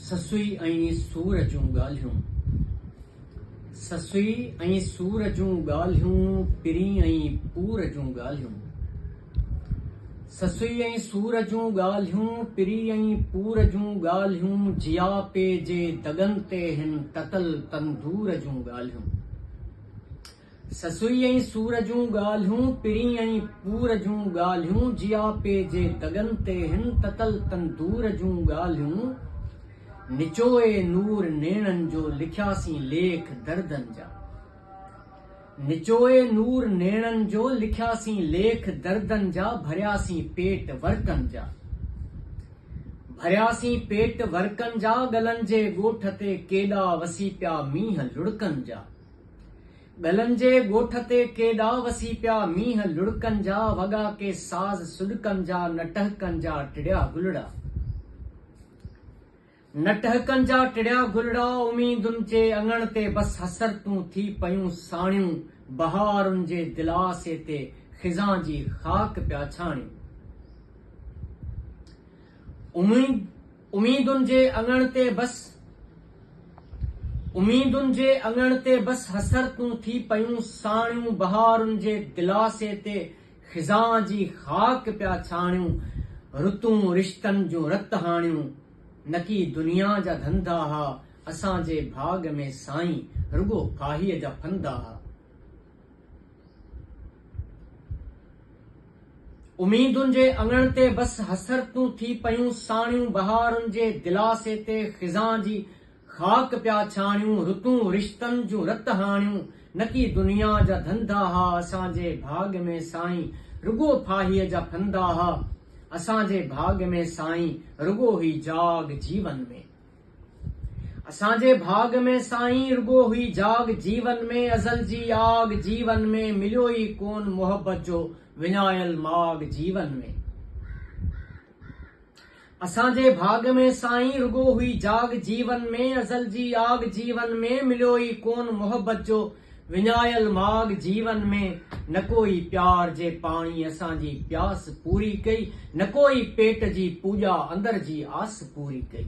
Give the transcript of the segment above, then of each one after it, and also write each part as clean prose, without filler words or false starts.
ससुई ऐं सूर जूं ॻाल्हियूं, ससुई ऐं सूर जूं ॻाल्हियूं, पिरी ऐं पूर जूं ॻाल्हियूं। ससुई ऐं सूर जूं ॻाल्हियूं, पिरी ऐं पूर जूं ॻाल्हियूं, जियापे जे दगन ते हिन ततल तंदूर जूं ॻाल्हियूं। ससुई ऐं सूर जूं ॻाल्हियूं, पिरी ऐं पूर जूं ॻाल्हियूं, जियापे जे दगन ते हिन ततल तंदूर जूं ॻाल्हियूं। निचोए नूर नेणनि जो लिखियासीं लेख दर्दनि जा। निचोए नूर नेणनि जो लिखियासीं लेख दर्दनि जा, भरियासीं पेट वर्कनि जा। भरियासीं पेट वर्कनि जा, गलनि जे ॻोठ ते केॾा वसी पिया मींहं लुड़कनि जा। गलनि जे ॻोठ ते केॾा वसी पिया मींहं लुड़कनि जा, वॻा के साज़ सुॾकनि जा, न टहकनि जा टिड़िया गुलड़ा। न टहकनि जा टिड़िया गुलड़ा, उमीदुनि जे अङण ते बस हसरतूं थी पयूं साणियूं, बहारुनि जे दिलासे ते खिज़ां जी ख़ाक पिया छाणियूं। उमीदुनि जे अङण ते बस हसरतूं थी पयूं साणियूं, बहारुनि जे दिलासे ते खिज़ां जी ख़ाक पिया छाणियूं। रुतूं रिश्तनि जूं रत हाणियूं, नकी दुनिया जा धंधा हा, असांजे भाग में साईं रुगो फाहीअ जा फंदा हा। उमीदुनि जे अङण ते बस हसरतूं थी पयूं साणियूं, बहारुनि जे दिलासे ते खिज़ां जी ख़ाक पिया छाणियूं। रुतूं रिश्तनि जूं रत हाणियूं, नकी दुनिया जा धंधा हा, असांजे भाग में साईं रुगो फाहीअ जा फंदा हा। असांजे भाग में साईं रुगो हुई जाग जीवन में। असांजे भाग में साईं रुगो हुई जाग जीवन में, अज़ल जी आग जीवन में, मिलियो ई कोन मोहब्बत जो विञायल माग जीवन में। असांजे भाग में साईं रुगो हुई जाग जीवन में, अज़ल जी आग जीवन में, मिलियो ई कोन मोहब्बत जो विञायल माग जीवन में। न कोई प्यार जे पाणी असांजी प्यास पूरी कई, न कोई पेट जी पूॼा अंदर जी आस पूरी कई।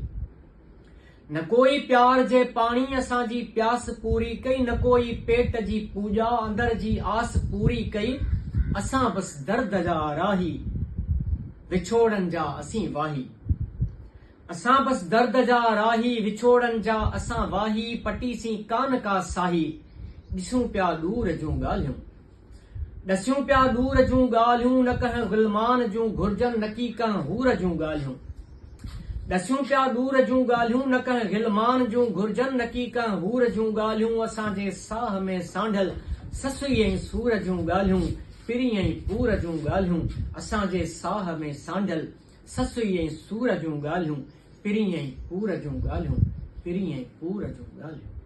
न कोई प्यार जे पाणी असांजी प्यास पूरी कई, न कोई पेट जी पूॼा अंदर जी आस पूरी कई। असां बस दर्द जा राही, विछोड़नि जा असीं वाही। असां बस दर्द जा राही, विछोड़नि जा असां वाही, पटीसीं कान का साही। ॾिसूं पिया दूर जूं ॻाल्हियूं, ॾसियूं पिया दूर जूं ॻाल्हियूं, न कंहिं गुलमान जूं घुर्जनि, न की कंहिं हूर जूं ॻाल्हियूं। ॾसियूं पिया दूर जूं ॻाल्हियूं, न कंहिं गिलमान जूं घुर्जनि, न की कंहिं हूर जूं ॻाल्हियूं। असांजे साह में सांढल ससुई ऐं सूर जूं ॻाल्हियूं, पिरी ऐं पूर जूं ॻाल्हियूं। असांजे साह में सांढल ससुई ऐं सूर जूं ॻाल्हियूं, पिरी ऐं पूर जूं ॻाल्हियूं, पिरी ऐं पूर जूं ॻाल्हियूं।